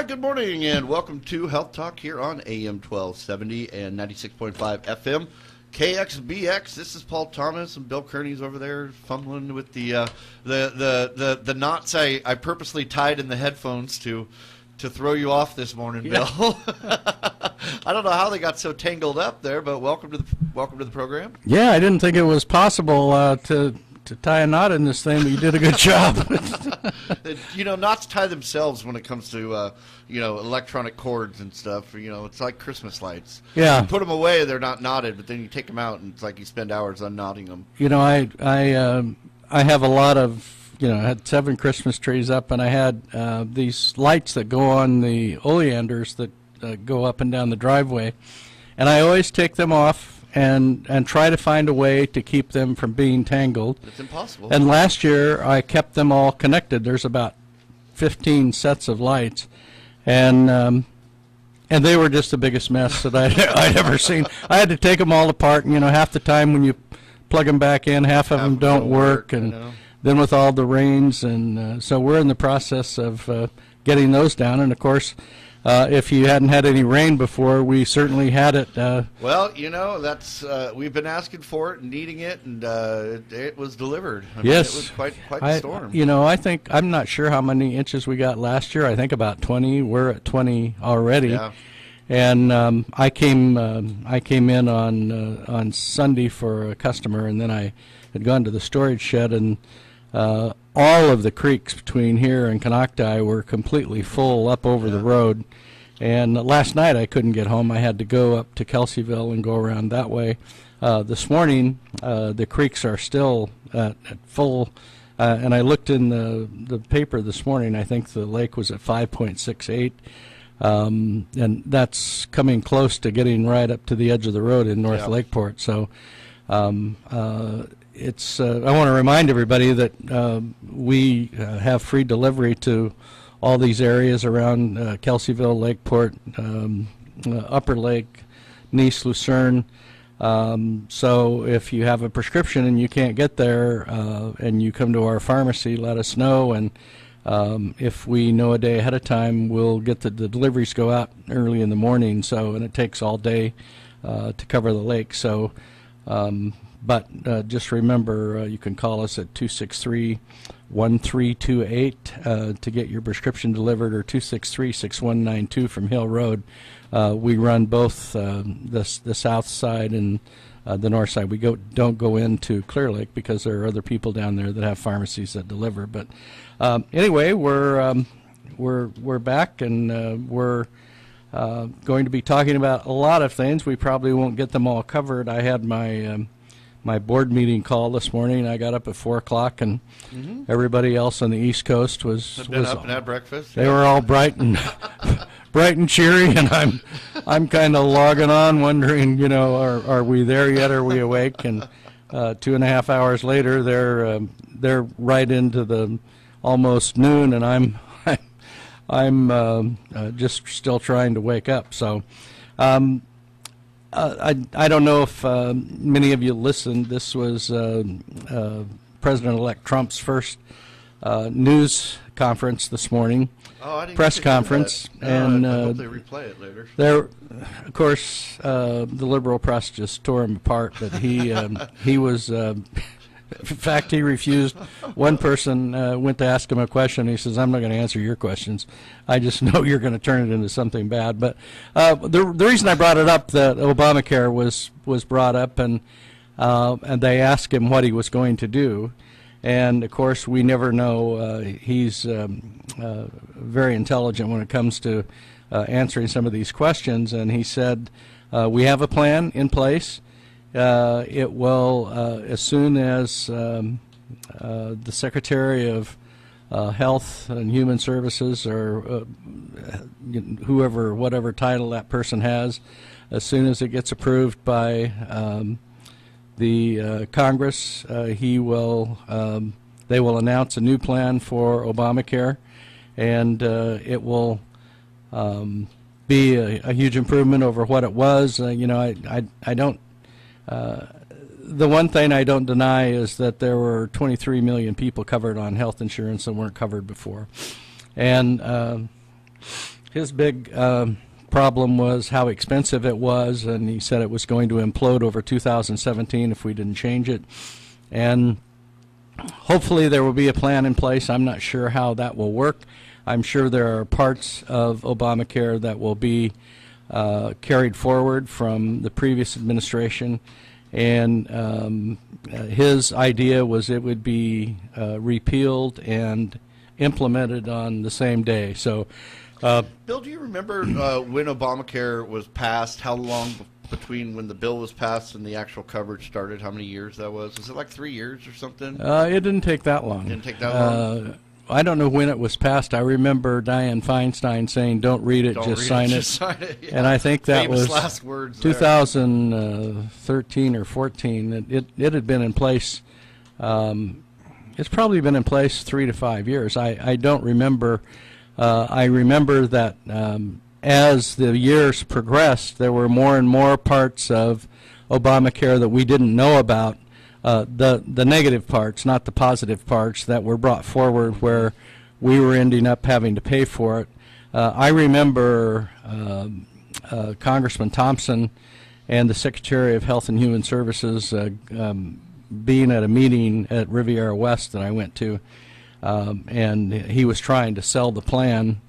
good morning, and welcome to Health Talk here on AM 1270 and 96.5 FM. KXBX. This is Paul Thomas, and Bill Kearney's over there fumbling with the knots I purposely tied in the headphones to throw you off this morning, Bill. I don't know how they got so tangled up there, but welcome to the program. Yeah, I didn't think it was possible to tie a knot in this thing, but you did a good job. Knots tie themselves when it comes to electronic cords and stuff. It's like Christmas lights. Yeah. You put them away, they're not knotted, but then you take them out, and it's like you spend hours unknotting them. I have a lot of, I had 7 Christmas trees up, and I had these lights that go on the oleanders that go up and down the driveway, and I always take them off and try to find a way to keep them from being tangled. It's impossible. And last year I kept them all connected. There's about 15 sets of lights, and they were just the biggest mess that I'd ever seen. I had to take them all apart, and half the time when you plug them back in, half of them don't work, and then with all the rains, and so we're in the process of getting those down. And of course, if you hadn't had any rain before, we certainly had it. Well, that's we've been asking for it and needing it, and it was delivered. Yes, it was quite the storm. I think, I'm not sure how many inches we got last year. I think about 20. We're at 20 already. Yeah. And I came in on Sunday for a customer, and then I had gone to the storage shed, and all of the creeks between here and Konocti were completely full up over the road. And last night I couldn't get home. I had to go up to Kelseyville and go around that way. This morning the creeks are still at full, and I looked in the paper this morning. I think the lake was at 5.68, and that's coming close to getting right up to the edge of the road in North Lakeport. So it's I want to remind everybody that we have free delivery to all these areas around Kelseyville, Lakeport, Upper Lake, Nice, Lucerne. So if you have a prescription and you can't get there, and you come to our pharmacy, let us know, and if we know a day ahead of time, we'll get the deliveries go out early in the morning. And it takes all day to cover the lake. So. But just remember, you can call us at 263-1328 to get your prescription delivered, or 263-6192 from Hill Road. We run both the south side and the north side. We don't go into Clear Lake because there are other people down there that have pharmacies that deliver. But anyway, we're back, and we're going to be talking about a lot of things. We probably won't get them all covered. I had my board meeting call this morning. I got up at 4 o'clock, and everybody else on the East Coast was up and had breakfast. They were all bright and cheery, and I'm kind of logging on, wondering, are we there yet? Are we awake? And 2.5 hours later, they're right into the almost noon, and I'm just still trying to wake up. So. I don't know if many of you listened. This was President-elect Trump's first news conference this morning, press conference, and I hope they replay it later. There, of course, the liberal press just tore him apart. But he was. In fact, he refused. One person went to ask him a question. He says, "I'm not going to answer your questions. I just know you're going to turn it into something bad." But the reason I brought it up, that Obamacare was brought up, and they asked him what he was going to do. And, of course, we never know. He's very intelligent when it comes to answering some of these questions. And he said, we have a plan in place. It will, as soon as the Secretary of Health and Human Services, or whatever title that person has, as soon as it gets approved by the Congress, they will announce a new plan for Obamacare, and it will be a huge improvement over what it was. I don't. The one thing I don't deny is that there were 23 million people covered on health insurance that weren't covered before. And His big problem was how expensive it was, and he said it was going to implode over 2017 if we didn't change it. And hopefully there will be a plan in place. I'm not sure how that will work. I'm sure there are parts of Obamacare that will be carried forward from the previous administration. And his idea was it would be repealed and implemented on the same day. So, Bill, do you remember when Obamacare was passed, how long between when the bill was passed and the actual coverage started, how many years that was? Was it like 3 years or something? It didn't take that long. Didn't take that long? I don't know when it was passed. I remember Dianne Feinstein saying, don't read it, just sign it. Just sign it. Yeah. And I think that Famous was last words 2013 or 14. It had been in place. It's probably been in place 3 to 5 years. I don't remember. I remember that as the years progressed, there were more and more parts of Obamacare that we didn't know about, the negative parts, not the positive parts, that were brought forward where we were ending up having to pay for it. I remember Congressman Thompson and the Secretary of Health and Human Services being at a meeting at Riviera West that I went to, and he was trying to sell the plan.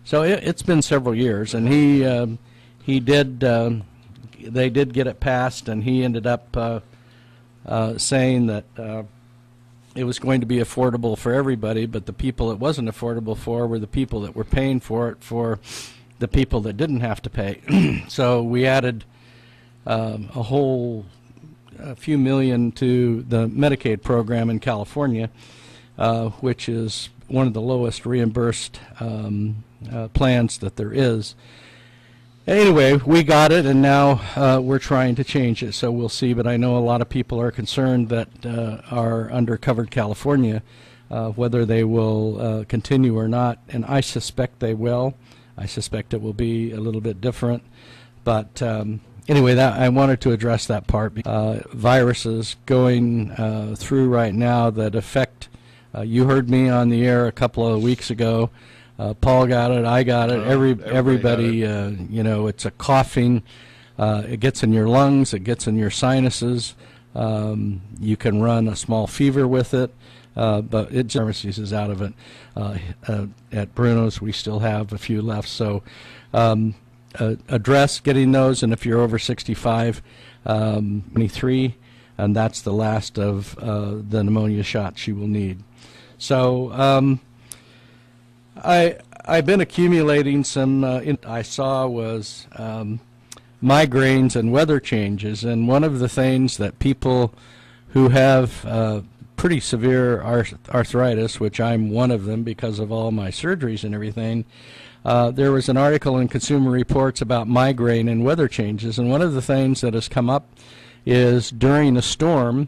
So it's been several years, and he did. They did get it passed, and he ended up saying that it was going to be affordable for everybody, but the people it wasn't affordable for were the people that were paying for it for the people that didn't have to pay. So we added a few million to the Medicaid program in California, which is one of the lowest reimbursed plans that there is. Anyway, we got it, and now we're trying to change it, so we'll see. But I know a lot of people are concerned that are under Covered California, whether they will continue or not, and I suspect they will. I suspect it will be a little bit different. But anyway, I wanted to address that part. Viruses going through right now that affect, you heard me on the air a couple of weeks ago. Paul got it, I got it, everybody got it. You know, it's a coughing. It gets in your lungs, it gets in your sinuses. You can run a small fever with it, but it just pharmacies is out of it. At Bruno's, we still have a few left. So address getting those, and if you're over 65, 23, and that's the last of the pneumonia shots you will need. So I've been accumulating some, I saw was migraines and weather changes, and one of the things that people who have pretty severe arthritis, which I'm one of them because of all my surgeries and everything, there was an article in Consumer Reports about migraine and weather changes, and one of the things that has come up is during a storm,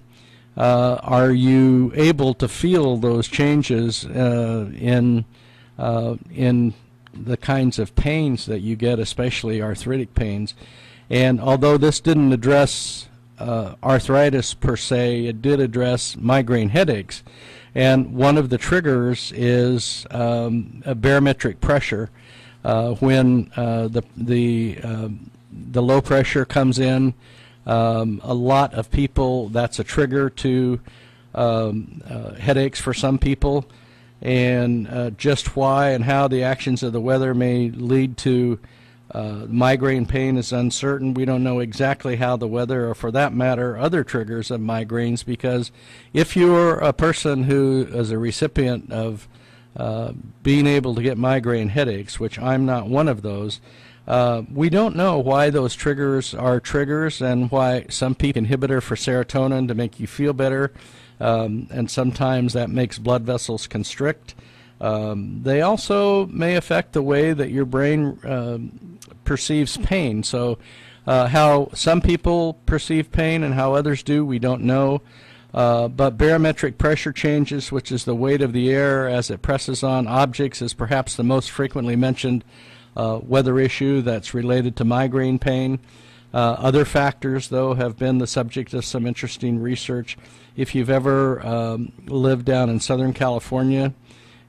are you able to feel those changes in the kinds of pains that you get, especially arthritic pains? And although this didn't address arthritis per se, it did address migraine headaches. And one of the triggers is a barometric pressure. When the low pressure comes in, a lot of people, that's a trigger to headaches for some people. And just why and how the actions of the weather may lead to migraine pain is uncertain. We don't know exactly how the weather, or for that matter, other triggers of migraines, because if you're a person who is a recipient of being able to get migraine headaches, which I'm not one of those, we don't know why those triggers are triggers, and why some people inhibitor for serotonin to make you feel better. And sometimes that makes blood vessels constrict. They also may affect the way that your brain perceives pain. So how some people perceive pain and how others do, we don't know. But barometric pressure changes, which is the weight of the air as it presses on objects, is perhaps the most frequently mentioned weather issue that's related to migraine pain. Other factors, though, have been the subject of some interesting research. If you've ever lived down in Southern California,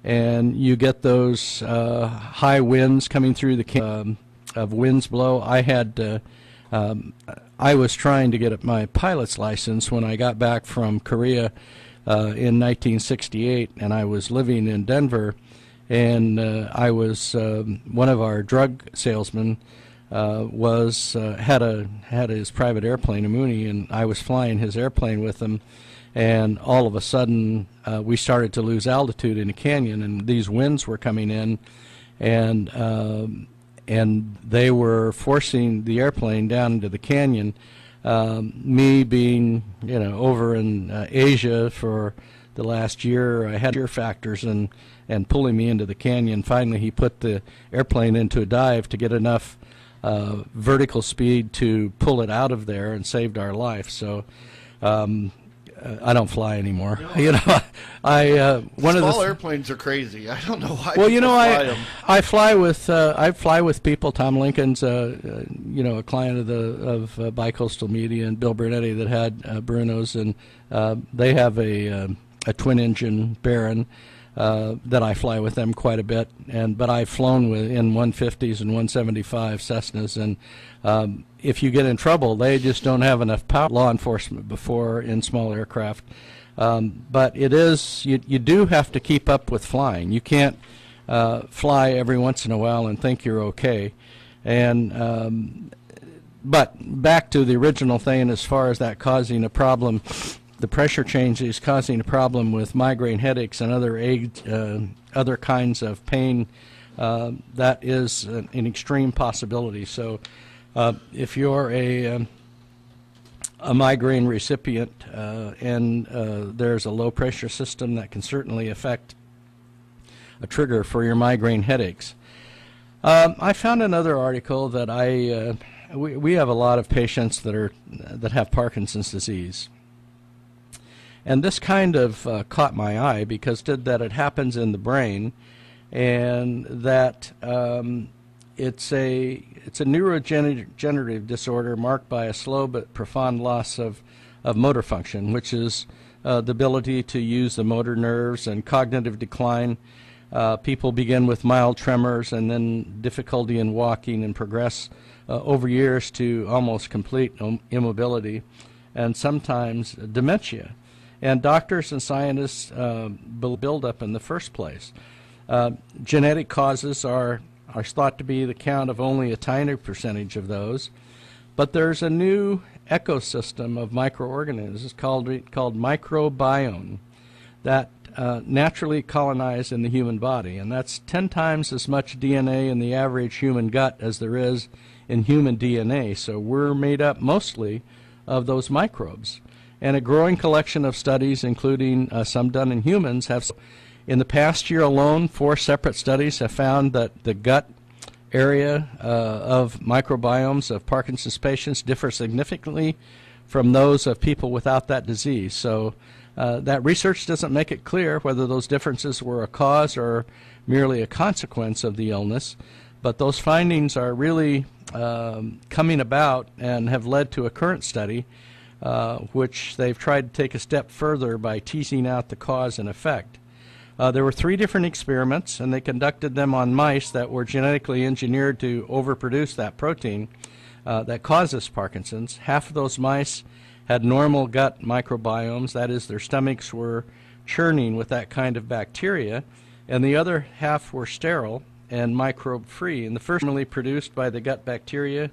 and you get those high winds coming through the of winds blow. I was trying to get my pilot's license when I got back from Korea in 1968, and I was living in Denver, and I was one of our drug salesmen had his private airplane, a Mooney, and I was flying his airplane with him, and all of a sudden we started to lose altitude in a canyon, and these winds were coming in, and they were forcing the airplane down into the canyon. Me being, over in Asia for the last year, I had fear factors and pulling me into the canyon. Finally, he put the airplane into a dive to get enough vertical speed to pull it out of there and saved our life. So I don't fly anymore. No. Small airplanes are crazy. I don't know why. Well, fly them. I fly with people. Tom Lincoln's a client of Bicoastal Media, and Bill Bernetti that had Bruno's, and they have a twin engine Baron that I fly with them quite a bit. But I've flown in 150s and 175 Cessnas, and if you get in trouble, they just don't have enough power. Law enforcement before in small aircraft, but it is you do have to keep up with flying. You can't fly every once in a while and think you're okay. And but back to the original thing, as far as that causing a problem, the pressure change is causing a problem with migraine headaches and other kinds of pain. That is an extreme possibility. So if you're a migraine recipient and there's a low pressure system, that can certainly affect a trigger for your migraine headaches. I found another article that we have a lot of patients that have Parkinson's disease. And this kind of caught my eye because it happens in the brain, and that it's a neurodegenerative disorder marked by a slow but profound loss of motor function, which is the ability to use the motor nerves, and cognitive decline. People begin with mild tremors and then difficulty in walking, and progress over years to almost complete immobility, and sometimes dementia. And doctors and scientists build up in the first place. Genetic causes are thought to be the count of only a tiny percentage of those, but there's a new ecosystem of microorganisms called microbiome that naturally colonize in the human body, and that's 10 times as much DNA in the average human gut as there is in human DNA. So we're made up mostly of those microbes. And a growing collection of studies, including some done in humans, in the past year alone, 4 separate studies have found that the gut area of microbiomes of Parkinson's patients differ significantly from those of people without that disease. So that research doesn't make it clear whether those differences were a cause or merely a consequence of the illness, but those findings are really coming about and have led to a current study which they've tried to take a step further by teasing out the cause and effect. There were 3 different experiments, and they conducted them on mice that were genetically engineered to overproduce that protein that causes Parkinson's. Half of those mice had normal gut microbiomes, that is, their stomachs were churning with that kind of bacteria, and the other half were sterile and microbe-free. And the first normally produced by the gut bacteria.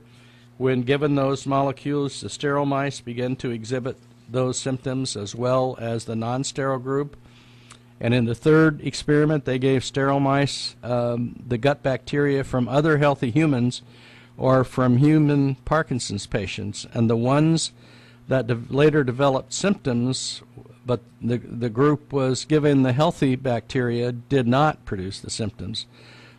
When given those molecules, the sterile mice began to exhibit those symptoms as well as the non-sterile group. And in the third experiment, they gave sterile mice the gut bacteria from other healthy humans or from human Parkinson's patients. And the ones that later developed symptoms, but the group was given the healthy bacteria, did not produce the symptoms.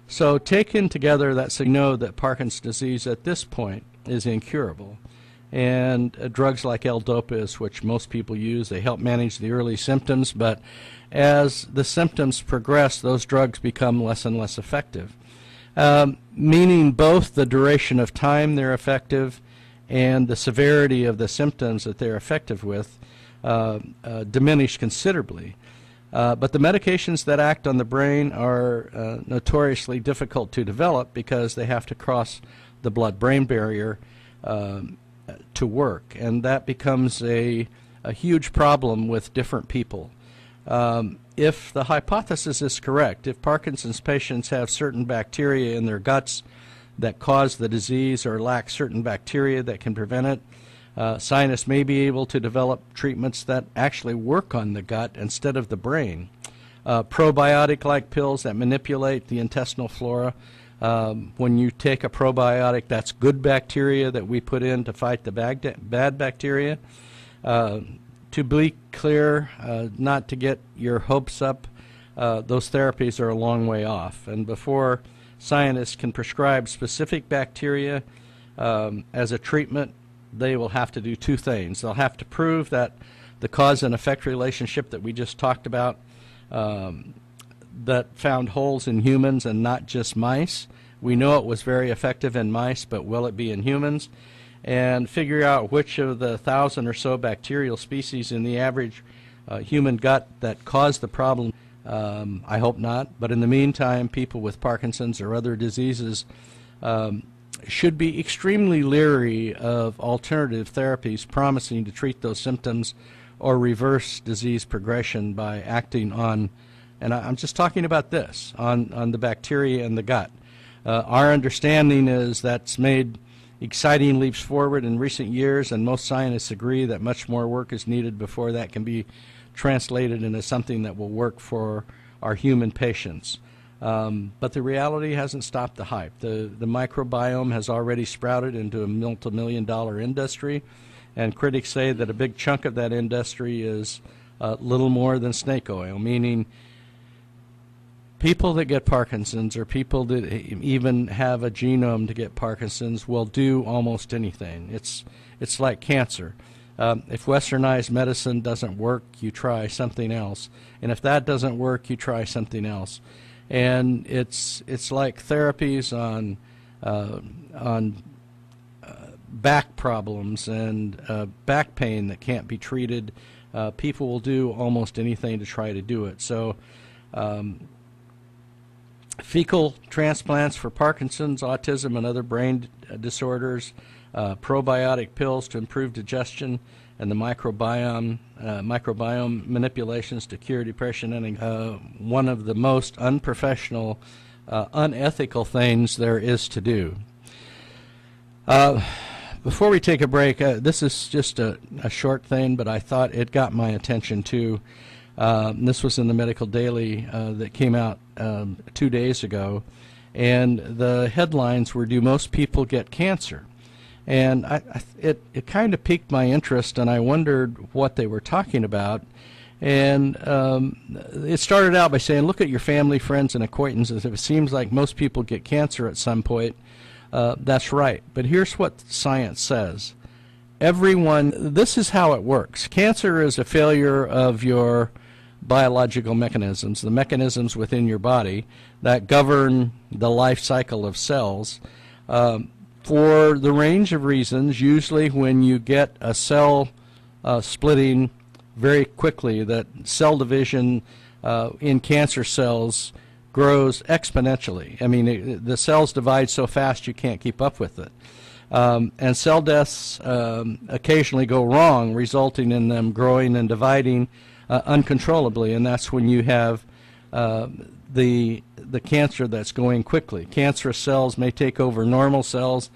So taken together, that's to know that Parkinson's disease at this point is incurable. And drugs like L-Dopa, which most people use, they help manage the early symptoms, but as the symptoms progress, those drugs become less and less effective, meaning both the duration of time they're effective and the severity of the symptoms that they're effective with diminish considerably. But the medications that act on the brain are notoriously difficult to develop because they have to cross the blood-brain barrier to work, and that becomes a huge problem with different people. If the hypothesis is correct, if Parkinson's patients have certain bacteria in their guts that cause the disease or lack certain bacteria that can prevent it, scientists may be able to develop treatments that actually work on the gut instead of the brain. Probiotic-like pills that manipulate the intestinal flora. When you take a probiotic, that's good bacteria that we put in to fight the bad bacteria. To be clear, not to get your hopes up, those therapies are a long way off. And before scientists can prescribe specific bacteria as a treatment, they will have to do two things. They'll have to prove that the cause and effect relationship that we just talked about, that found holes in humans and not just mice. We know it was very effective in mice, but will it be in humans? And figure out which of the 1,000 or so bacterial species in the average human gut that cause the problem. I hope not, but in the meantime, people with Parkinson's or other diseases should be extremely leery of alternative therapies promising to treat those symptoms or reverse disease progression by acting on, and I'm just talking about this, on the bacteria in the gut. Our understanding is that's made exciting leaps forward in recent years, and most scientists agree that much more work is needed before that can be translated into something that will work for our human patients. But the reality hasn't stopped the hype. The microbiome has already sprouted into a multi-million-dollar industry, and critics say that a big chunk of that industry is little more than snake oil, meaning people that get Parkinson's or people that even have a genome to get Parkinson's will do almost anything. It's like cancer. If westernized medicine doesn't work, you try something else. And if that doesn't work, you try something else. And it's like therapies on back problems and back pain that can't be treated. People will do almost anything to try to do it. So fecal transplants for Parkinson's, autism, and other brain disorders, probiotic pills to improve digestion, and the microbiome manipulations to cure depression, and one of the most unprofessional, unethical things there is to do. Before we take a break, this is just a short thing, but I thought it got my attention too. This was in the Medical Daily that came out 2 days ago, and the headlines were, "Do most people get cancer?" And it kind of piqued my interest, and I wondered what they were talking about. And it started out by saying, look at your family, friends, and acquaintances. If it seems like most people get cancer at some point, that's right. But here's what science says. This is how it works. Cancer is a failure of your biological mechanisms, the mechanisms within your body that govern the life cycle of cells. For the range of reasons, usually when you get a cell splitting very quickly, that cell division in cancer cells grows exponentially. I mean, the cells divide so fast you can't keep up with it. And cell deaths occasionally go wrong, resulting in them growing and dividing uncontrollably, and that's when you have the cancer that's going quickly. Cancerous cells may take over normal cells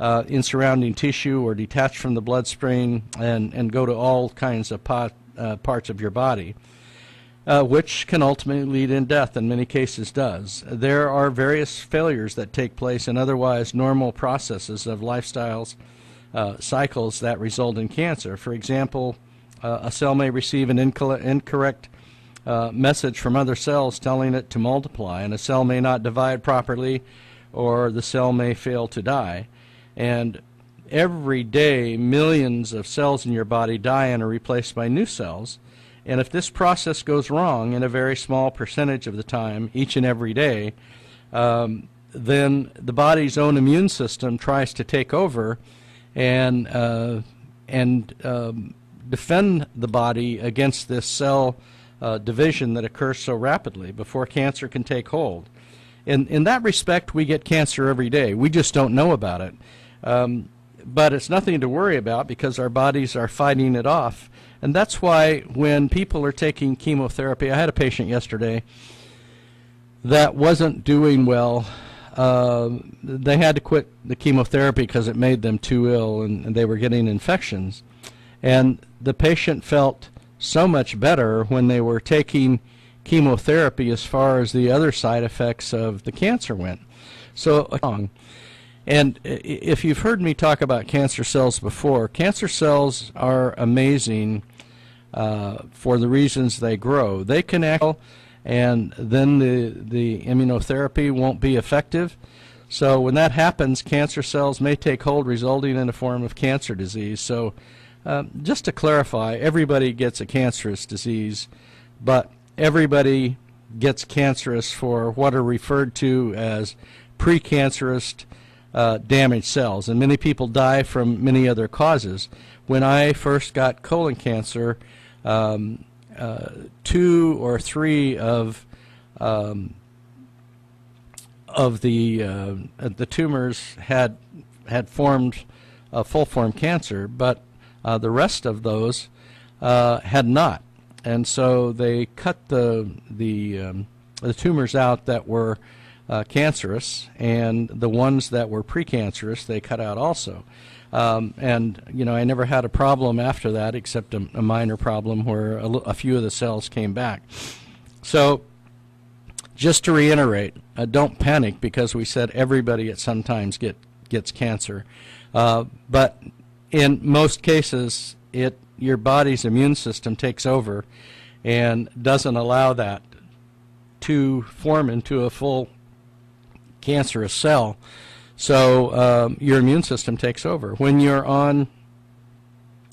in surrounding tissue or detach from the bloodstream and go to all kinds of parts of your body, which can ultimately lead in death, in many cases does. There are various failures that take place in otherwise normal processes of lifestyles, cycles that result in cancer. For example, a cell may receive an incorrect message from other cells telling it to multiply, and a cell may not divide properly, or the cell may fail to die. And every day, millions of cells in your body die and are replaced by new cells. And if this process goes wrong in a very small percentage of the time, each and every day, then the body's own immune system tries to take over and defend the body against this cell division that occurs so rapidly before cancer can take hold. In that respect, we get cancer every day. We just don't know about it. But it's nothing to worry about because our bodies are fighting it off. And that's why when people are taking chemotherapy, I had a patient yesterday that wasn't doing well. They had to quit the chemotherapy because it made them too ill and they were getting infections. And the patient felt so much better when they were taking chemotherapy as far as the other side effects of the cancer went. So, and if you've heard me talk about cancer cells before, cancer cells are amazing for the reasons they grow. They can act, and then the immunotherapy won't be effective. So when that happens, cancer cells may take hold, resulting in a form of cancer disease. So just to clarify, everybody gets a cancerous disease, but everybody gets cancerous for what are referred to as precancerous damaged cells, and many people die from many other causes. When I first got colon cancer, 2 or 3 of the tumors had formed full-form cancer, but the rest of those had not. And so they cut the tumors out that were cancerous, and the ones that were precancerous they cut out also. And you know, I never had a problem after that, except a minor problem where a few of the cells came back. So just to reiterate, don't panic because we said everybody at some times gets cancer. But in most cases, your body's immune system takes over and doesn't allow that to form into a full cancerous cell. So your immune system takes over. When you're on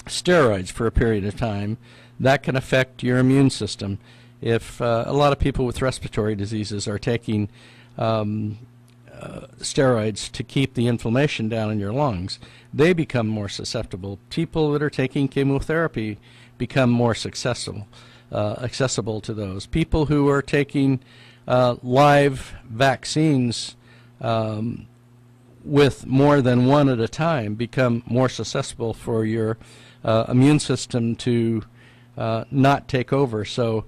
steroids for a period of time, that can affect your immune system. If a lot of people with respiratory diseases are taking steroids to keep the inflammation down in your lungs, they become more susceptible. People that are taking chemotherapy become more accessible to those. People who are taking live vaccines with more than one at a time become more susceptible for your immune system to not take over. So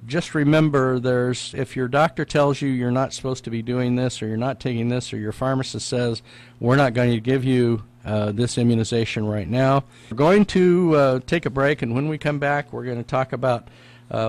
just remember, if your doctor tells you you're not supposed to be doing this, or you're not taking this, or your pharmacist says we're not going to give you this immunization right now, we're going to take a break, and when we come back we're going to talk about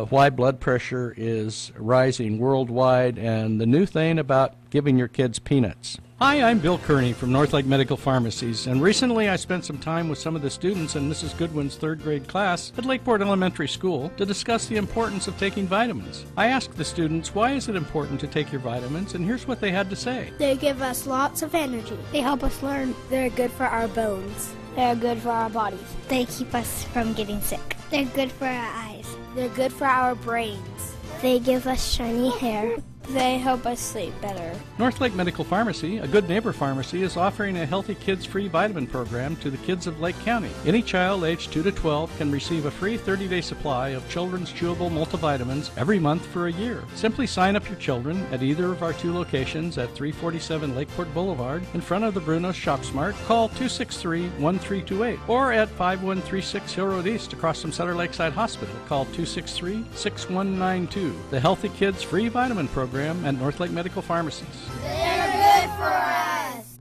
why blood pressure is rising worldwide and the new thing about giving your kids peanuts. Hi, I'm Bill Kearney from Northlake Medical Pharmacies, and recently I spent some time with some of the students in Mrs. Goodwin's 3rd grade class at Lakeport Elementary School to discuss the importance of taking vitamins. I asked the students, why is it important to take your vitamins, and here's what they had to say. They give us lots of energy. They help us learn. They're good for our bones. They're good for our bodies. They keep us from getting sick. They're good for our eyes. They're good for our brains. They give us shiny hair. They help us sleep better. Northlake Medical Pharmacy, a good neighbor pharmacy, is offering a Healthy Kids Free Vitamin program to the kids of Lake County. Any child aged 2 to 12 can receive a free 30-day supply of children's chewable multivitamins every month for a year. Simply sign up your children at either of our 2 locations at 347 Lakeport Boulevard in front of the Bruno's Shop Smart. Call 263-1328 or at 5136 Hill Road East across from Sutter Lakeside Hospital. Call 263-6192. The Healthy Kids Free Vitamin program at Northlake Medical Pharmacies. They're good for us.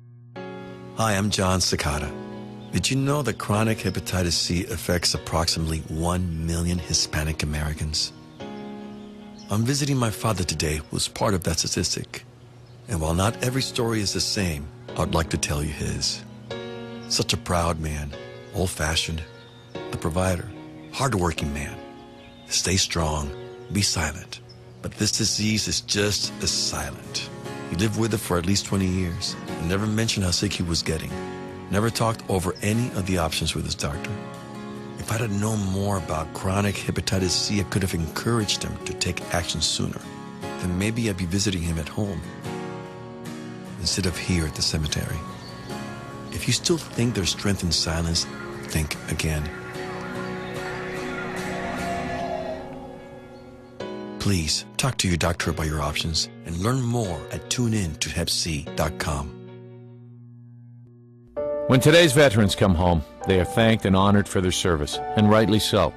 Hi, I'm John Cicada. Did you know that chronic hepatitis C affects approximately 1 million Hispanic Americans? I'm visiting my father today, who's part of that statistic. And while not every story is the same, I'd like to tell you his. Such a proud man, old-fashioned, the provider, hardworking man. Stay strong, be silent. But this disease is just as silent. He lived with it for at least 20 years and never mentioned how sick he was getting. Never talked over any of the options with his doctor. If I'd have known more about chronic hepatitis C, I could have encouraged him to take action sooner. Then maybe I'd be visiting him at home instead of here at the cemetery. If you still think there's strength in silence, think again. Please talk to your doctor about your options and learn more at tunein.tohepc.com. When today's veterans come home, they are thanked and honored for their service, and rightly so.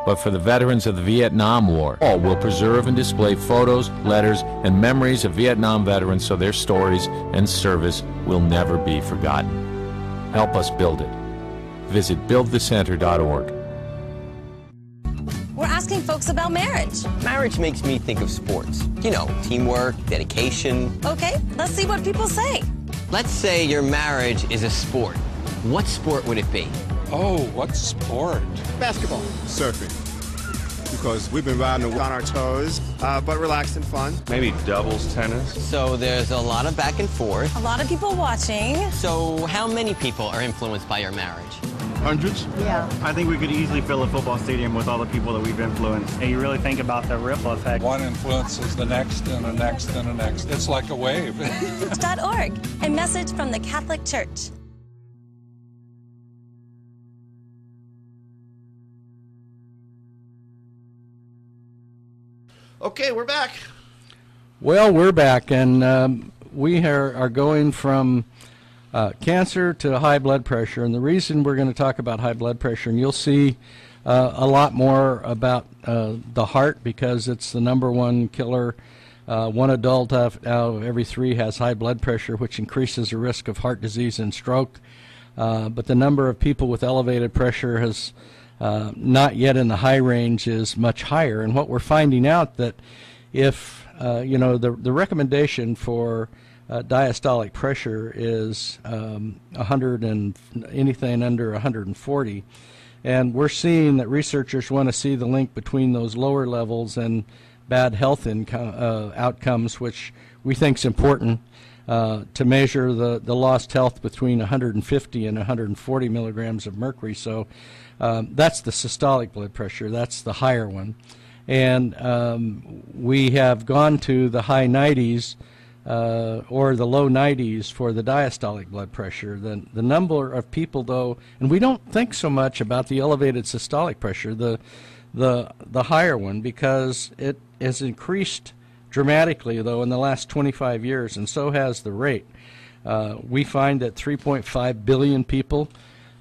But for the veterans of the Vietnam War, all will preserve and display photos, letters, and memories of Vietnam veterans so their stories and service will never be forgotten. Help us build it. Visit buildthecenter.org. We're asking folks about marriage. Marriage makes me think of sports. You know, teamwork, dedication. Okay, let's see what people say. Let's say your marriage is a sport. What sport would it be? Oh, what sport? Basketball. Surfing. Because we've been riding on our toes, but relaxed and fun. Maybe doubles tennis. So there's a lot of back and forth. A lot of people watching. So how many people are influenced by your marriage? Hundreds? Yeah. I think we could easily fill a football stadium with all the people that we've influenced. And you really think about the ripple effect. One influences the next and the next and the next. It's like a wave. .org. A message from the Catholic Church. Okay, we're back. Well, we're back, and we are going from cancer to high blood pressure. And the reason we're going to talk about high blood pressure, and you'll see a lot more about the heart, because it's the #1 killer. One adult out of every 3 has high blood pressure, which increases the risk of heart disease and stroke. But the number of people with elevated pressure has not yet in the high range is much higher. And what we're finding out that if the recommendation for diastolic pressure is 100 and anything under 140, and we're seeing that researchers want to see the link between those lower levels and bad health outcomes, which we think is important to measure the lost health between 150 and 140 milligrams of mercury. So that's the systolic blood pressure. That's the higher one. And we have gone to the high 90s or the low 90s for the diastolic blood pressure. The number of people, though, and we don't think so much about the elevated systolic pressure, the higher one, because it has increased dramatically, though, in the last 25 years, and so has the rate. We find that 3.5 billion people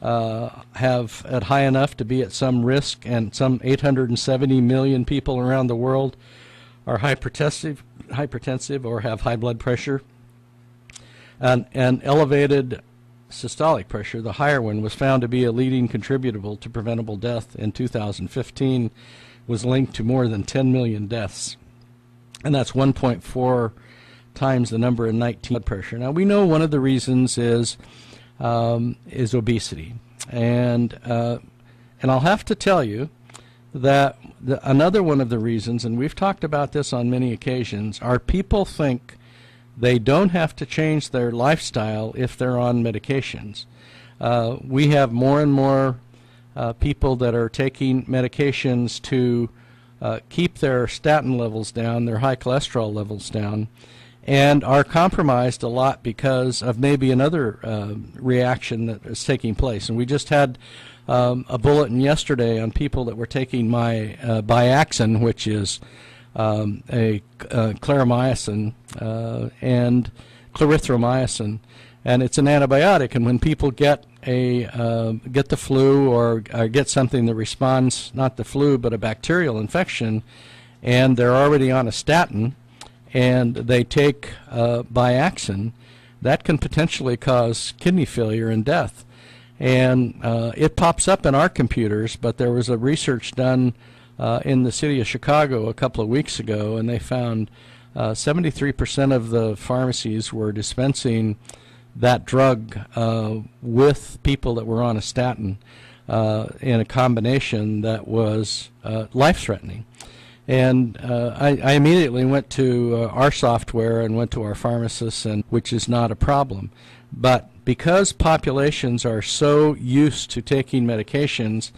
have at high enough to be at some risk, and some 870 million people around the world are hypertensive or have high blood pressure. And elevated systolic pressure, the higher one, was found to be a leading contributor to preventable death in 2015, was linked to more than 10 million deaths. And that's 1.4 times the number in 19 blood pressure. Now, we know one of the reasons is obesity. And I'll have to tell you that another one of the reasons, and we've talked about this on many occasions, are people think they don't have to change their lifestyle if they're on medications. We have more and more people that are taking medications to keep their statin levels down, their high cholesterol levels down, and are compromised a lot because of maybe another reaction that is taking place. And we just had a bulletin yesterday on people that were taking my Biaxin, which is a clarithromycin and clarithromycin, and it's an antibiotic. And when people get the flu or get something that responds, not the flu but a bacterial infection, and they're already on a statin, and they take Biaxin, that can potentially cause kidney failure and death. And it pops up in our computers, but there was a research done in the city of Chicago a couple of weeks ago, and they found 73% of the pharmacies were dispensing that drug with people that were on a statin in a combination that was life-threatening. And I immediately went to our software and went to our pharmacists, and which is not a problem. But because populations are so used to taking medications,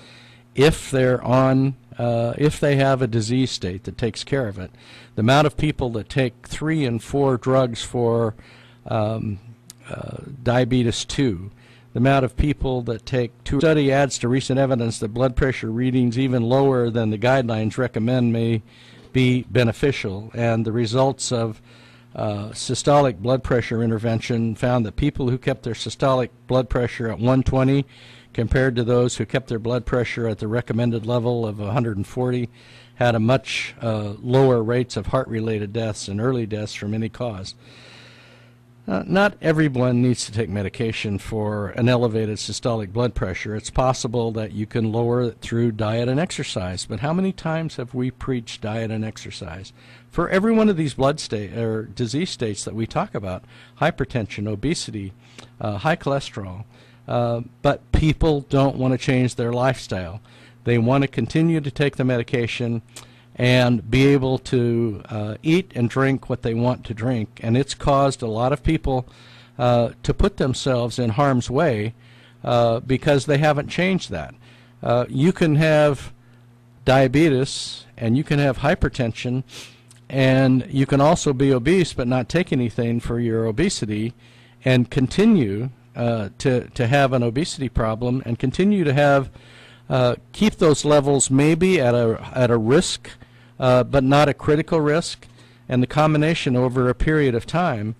if they're on, if they have a disease state that takes care of it, the amount of people that take 3 and 4 drugs for diabetes 2, the amount of people that take 2. Study adds to recent evidence that blood pressure readings even lower than the guidelines recommend may be beneficial. And the results of systolic blood pressure intervention found that people who kept their systolic blood pressure at 120 compared to those who kept their blood pressure at the recommended level of 140 had a much lower rates of heart-related deaths and early deaths from any cause. Not everyone needs to take medication for an elevated systolic blood pressure. It's possible that you can lower it through diet and exercise, but how many times have we preached diet and exercise? For every one of these blood state or disease states that we talk about, hypertension, obesity, high cholesterol, but people don't want to change their lifestyle. They want to continue to take the medication and be able to eat and drink what they want to drink. And it's caused a lot of people to put themselves in harm's way because they haven't changed that. You can have diabetes and you can have hypertension and you can also be obese but not take anything for your obesity and continue to have an obesity problem and continue to have keep those levels maybe at a risk but not a critical risk, and the combination over a period of time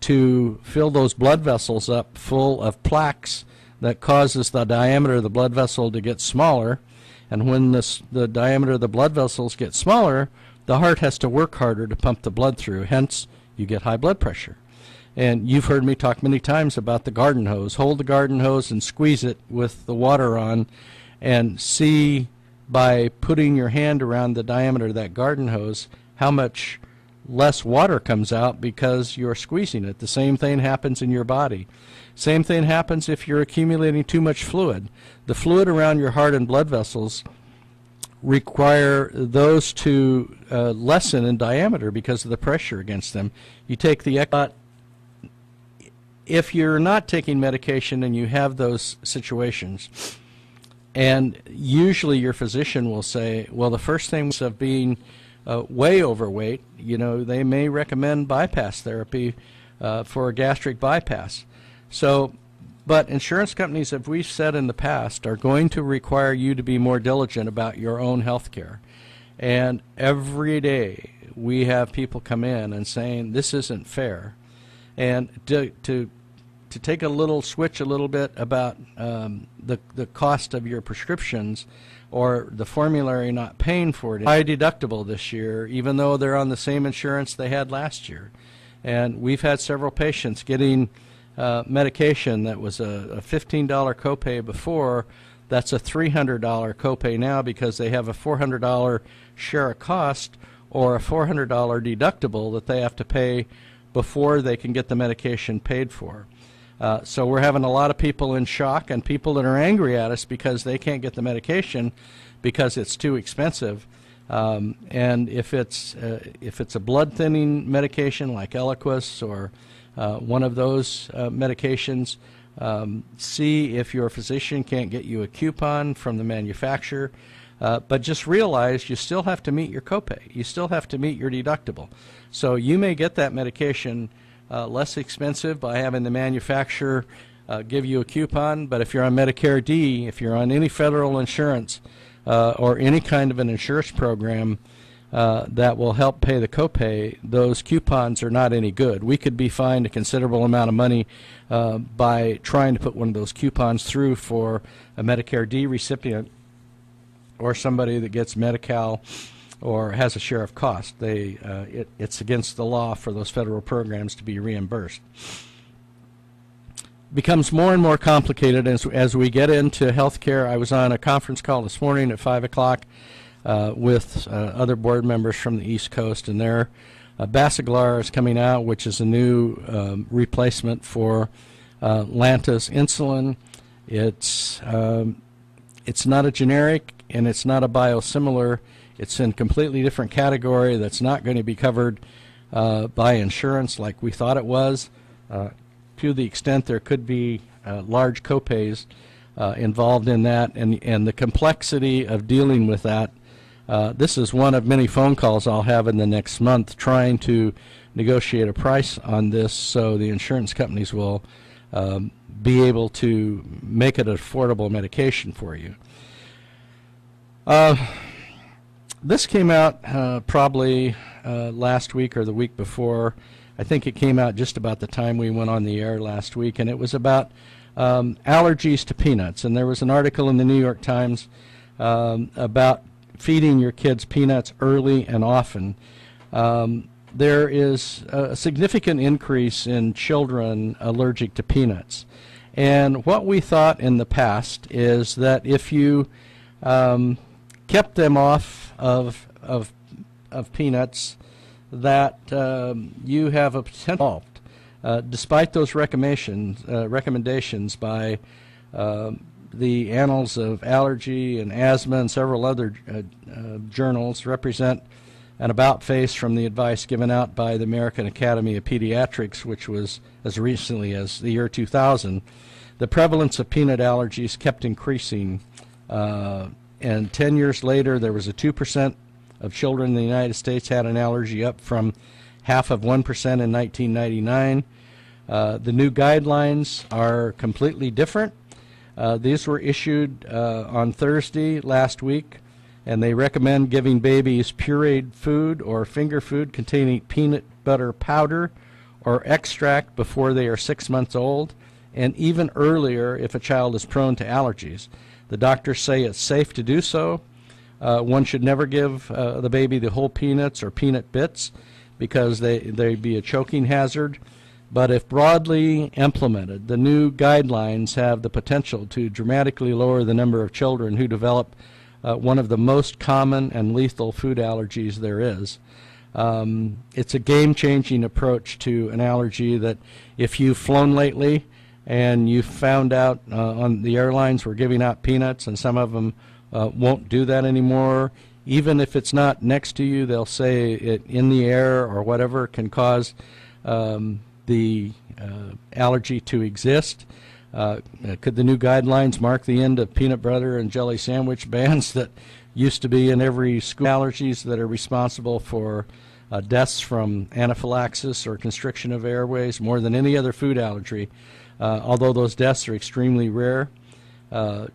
to fill those blood vessels up full of plaques that causes the diameter of the blood vessel to get smaller, and when the diameter of the blood vessels gets smaller, the heart has to work harder to pump the blood through, hence you get high blood pressure. And you've heard me talk many times about the garden hose. Hold the garden hose and squeeze it with the water on and see by putting your hand around the diameter of that garden hose how much less water comes out because you're squeezing it. The same thing happens in your body. Same thing happens if you're accumulating too much fluid. The fluid around your heart and blood vessels require those to lessen in diameter because of the pressure against them. You take the if you're not taking medication and you have those situations, and usually your physician will say, well, the first thing of being way overweight, they may recommend bypass therapy for a gastric bypass. So, but insurance companies, as we've said in the past, are going to require you to be more diligent about your own health care. And every day we have people come in and saying, this isn't fair. And to take a little switch a little bit about the cost of your prescriptions or the formulary not paying for it. High deductible this year, even though they're on the same insurance they had last year. And we've had several patients getting medication that was a $15 copay before. That's a $300 copay now because they have a $400 share of cost or a $400 deductible that they have to pay before they can get the medication paid for. So we're having a lot of people in shock and people that are angry at us because they can't get the medication because it's too expensive. And if it's a blood thinning medication like Eliquis or one of those medications, see if your physician can't get you a coupon from the manufacturer. But just realize you still have to meet your copay. You still have to meet your deductible. So you may get that medication less expensive by having the manufacturer give you a coupon, but if you're on Medicare D, if you're on any federal insurance or any kind of an insurance program that will help pay the copay, those coupons are not any good. We could be fined a considerable amount of money by trying to put one of those coupons through for a Medicare D recipient or somebody that gets Medi-Cal or has a share of cost. It's against the law for those federal programs to be reimbursed. Becomes more and more complicated as we get into health care. I was on a conference call this morning at 5 o'clock with other board members from the East Coast, and their Basaglar is coming out, which is a new replacement for Lantus insulin. It's not a generic and it's not a biosimilar. It's in a completely different category that's not going to be covered by insurance like we thought it was, to the extent there could be large copays involved in that, and the complexity of dealing with that. This is one of many phone calls I'll have in the next month trying to negotiate a price on this so the insurance companies will be able to make it an affordable medication for you. This came out probably last week or the week before. I think it came out just about the time we went on the air last week, and it was about allergies to peanuts. And there was an article in the New York Times about feeding your kids peanuts early and often. There is a significant increase in children allergic to peanuts. And what we thought in the past is that if you kept them off of peanuts, that you have a potential, despite those recommendations by the Annals of Allergy and Asthma and several other journals represent an about face from the advice given out by the American Academy of Pediatrics, which was as recently as the year 2000. The prevalence of peanut allergies kept increasing, and 10 years later there was a 2% of children in the United States had an allergy, up from half of 1% in 1999. The new guidelines are completely different. These were issued on Thursday last week, and they recommend giving babies pureed food or finger food containing peanut butter powder or extract before they are 6 months old, and even earlier if a child is prone to allergies. The doctors say it's safe to do so. One should never give the baby the whole peanuts or peanut bits because they'd be a choking hazard. But if broadly implemented, the new guidelines have the potential to dramatically lower the number of children who develop one of the most common and lethal food allergies there is. It's a game-changing approach to an allergy that if you've flown lately and you found out on the airlines were giving out peanuts and some of them won't do that anymore, even if it's not next to you, they'll say it in the air or whatever can cause the allergy to exist. Could the new guidelines mark the end of peanut butter and jelly sandwich bans that used to be in every school? Allergies that are responsible for deaths from anaphylaxis or constriction of airways more than any other food allergy, although those deaths are extremely rare.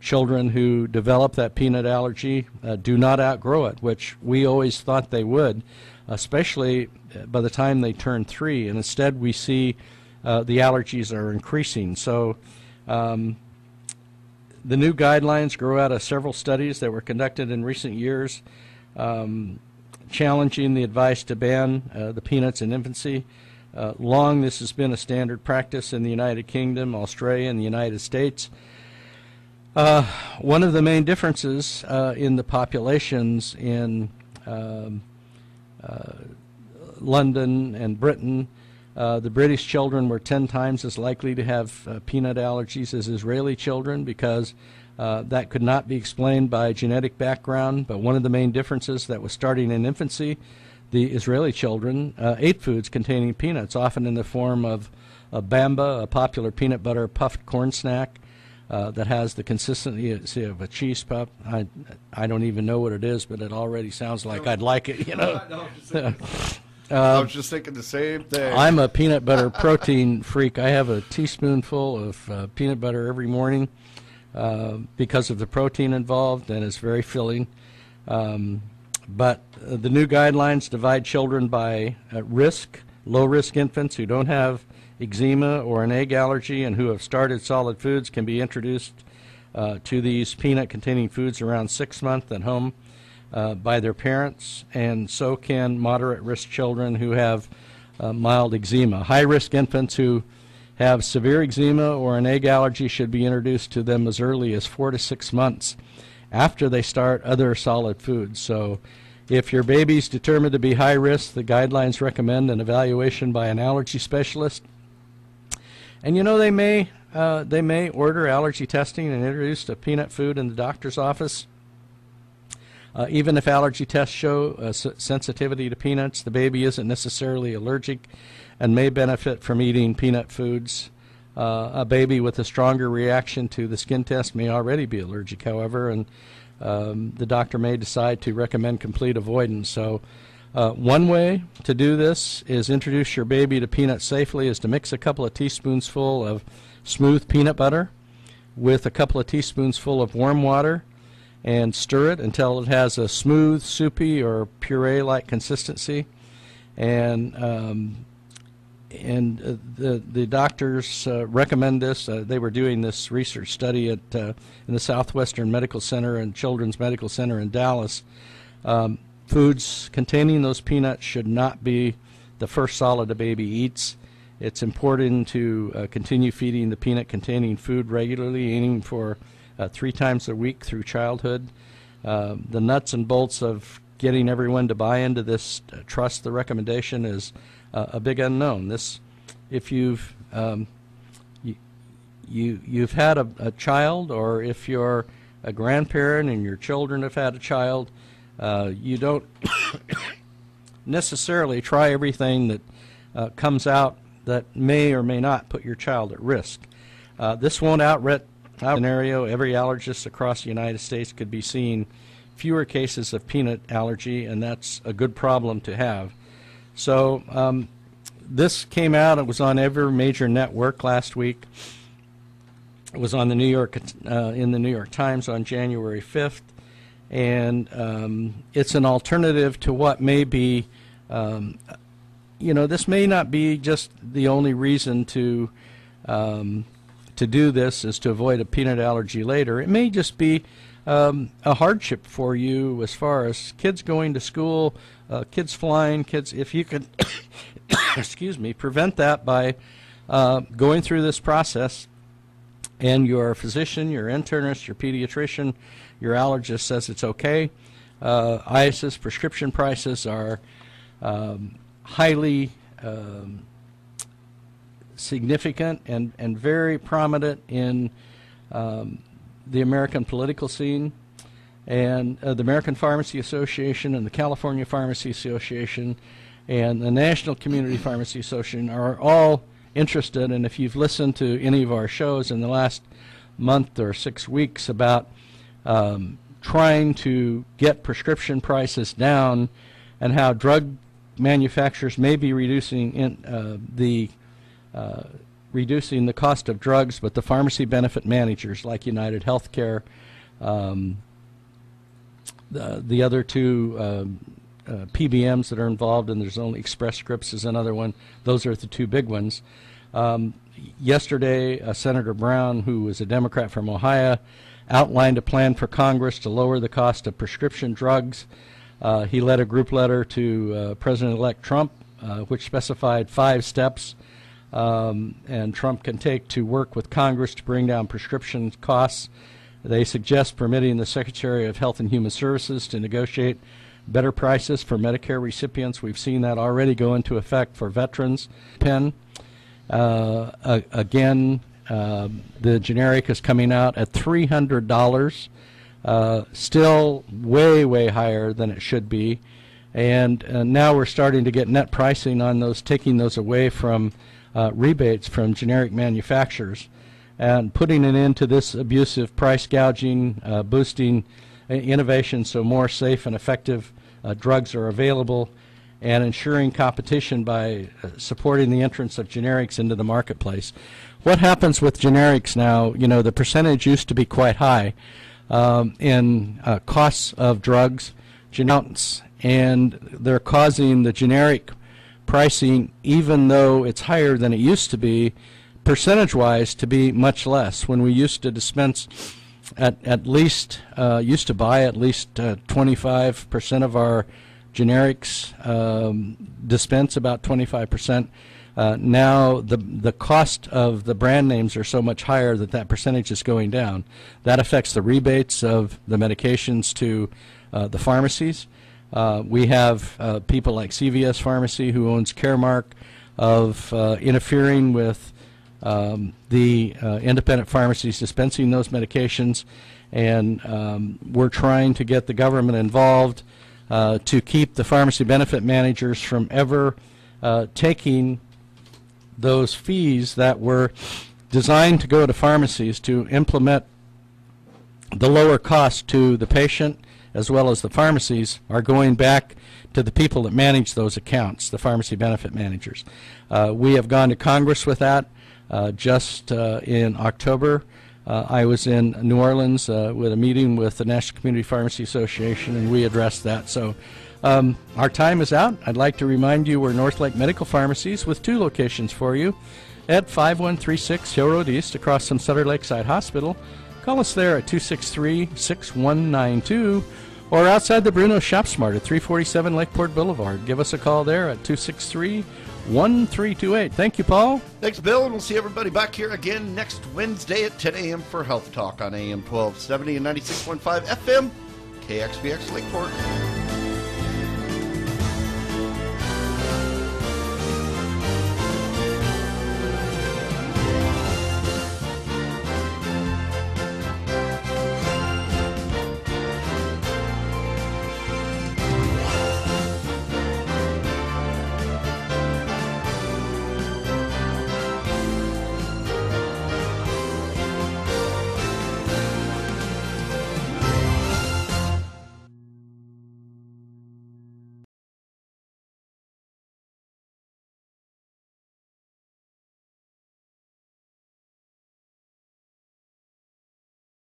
Children who develop that peanut allergy do not outgrow it, which we always thought they would, especially by the time they turn 3, and instead we see the allergies are increasing. So the new guidelines grow out of several studies that were conducted in recent years challenging the advice to ban the peanuts in infancy. Long this has been a standard practice in the United Kingdom, Australia, and the United States. One of the main differences in the populations in London and Britain, the British children were 10 times as likely to have peanut allergies as Israeli children because that could not be explained by genetic background. But one of the main differences that was starting in infancy, the Israeli children ate foods containing peanuts, often in the form of Bamba, a popular peanut butter puffed corn snack that has the consistency of a cheese puff. I don't even know what it is, but it already sounds like I'd like it, you know. I was just thinking the same thing. I'm a peanut butter protein freak. I have a teaspoonful of peanut butter every morning because of the protein involved, and it's very filling. But the new guidelines divide children by risk. Low-risk infants who don't have eczema or an egg allergy and who have started solid foods can be introduced to these peanut-containing foods around 6 months at home by their parents, and so can moderate-risk children who have mild eczema. High-risk infants who have severe eczema or an egg allergy should be introduced to them as early as 4 to 6 months after they start other solid foods. So if your baby's determined to be high risk, the guidelines recommend an evaluation by an allergy specialist. And you know, they may order allergy testing and introduce a peanut food in the doctor's office. Even if allergy tests show sensitivity to peanuts, the baby isn't necessarily allergic and may benefit from eating peanut foods. A baby with a stronger reaction to the skin test may already be allergic, however, and the doctor may decide to recommend complete avoidance. So one way to do this is introduce your baby to peanuts safely is to mix a couple of teaspoonsful of smooth peanut butter with a couple of teaspoonsful of warm water and stir it until it has a smooth, soupy, or puree-like consistency. And the doctors recommend this. They were doing this research study at in the Southwestern Medical Center and Children's Medical Center in Dallas. Foods containing those peanuts should not be the first solid a baby eats. It's important to continue feeding the peanut-containing food regularly, aiming for 3 times a week through childhood. The nuts and bolts of getting everyone to buy into this, trust the recommendation, is a big unknown. This, if you've you've had a child, or if you're a grandparent and your children have had a child, you don't necessarily try everything that comes out that may or may not put your child at risk. This won't outright scenario. Every allergist across the United States could be seeing fewer cases of peanut allergy, and that's a good problem to have. So this came out. It was on every major network last week. It was on the in the New York Times on January 5th, and it's an alternative to what may be. This may not be just the only reason to do this is to avoid a peanut allergy later. It may just be a hardship for you as far as kids going to school, kids flying, kids. If you could, excuse me, prevent that by going through this process, and your physician, your internist, your pediatrician, your allergist says it's okay. IAS's prescription prices are highly significant and very prominent in the American political scene. And the American Pharmacy Association and the California Pharmacy Association and the National Community Pharmacy Association are all interested. And if you've listened to any of our shows in the last month or 6 weeks about trying to get prescription prices down and how drug manufacturers may be reducing reducing the cost of drugs, but the pharmacy benefit managers like United Healthcare, the other two PBMs that are involved, and there's only Express Scripts is another one. Those are the two big ones. Yesterday, Senator Brown, who was a Democrat from Ohio, outlined a plan for Congress to lower the cost of prescription drugs. He led a group letter to President-elect Trump, which specified 5 steps and Trump can take to work with Congress to bring down prescription costs. They suggest permitting the Secretary of Health and Human Services to negotiate better prices for Medicare recipients. We've seen that already go into effect for veterans. Again, the generic is coming out at $300, still way, way higher than it should be. And now we're starting to get net pricing on those, taking those away from rebates from generic manufacturers and putting an end to this abusive price gouging, boosting innovation so more safe and effective drugs are available, and ensuring competition by supporting the entrance of generics into the marketplace. What happens with generics now, you know, the percentage used to be quite high in costs of drugs, and they're causing the generic pricing, even though it's higher than it used to be, percentage-wise, to be much less. When we used to dispense at least, used to buy at least 25% of our generics, dispense about 25%. Now the cost of the brand names are so much higher that that percentage is going down. That affects the rebates of the medications to the pharmacies. We have people like CVS Pharmacy, who owns Caremark, of interfering with the independent pharmacies dispensing those medications, and we're trying to get the government involved to keep the pharmacy benefit managers from ever taking those fees that were designed to go to pharmacies to implement the lower cost to the patient as well as the pharmacies are going back to the people that manage those accounts, the pharmacy benefit managers. We have gone to Congress with that just in October. I was in New Orleans with a meeting with the National Community Pharmacy Association, and we addressed that. So our time is out. I'd like to remind you we're North Lake Medical Pharmacies with 2 locations for you at 5136 Hill Road East across from Sutter Lakeside Hospital. Call us there at 263-6192 or outside the Bruno Shop Smart at 347 Lakeport Boulevard. Give us a call there at 263-1328. Thank you, Paul. Thanks, Bill, and we'll see everybody back here again next Wednesday at 10 a.m. for Health Talk on AM 1270 and 96.5 FM, KXBX Lakeport.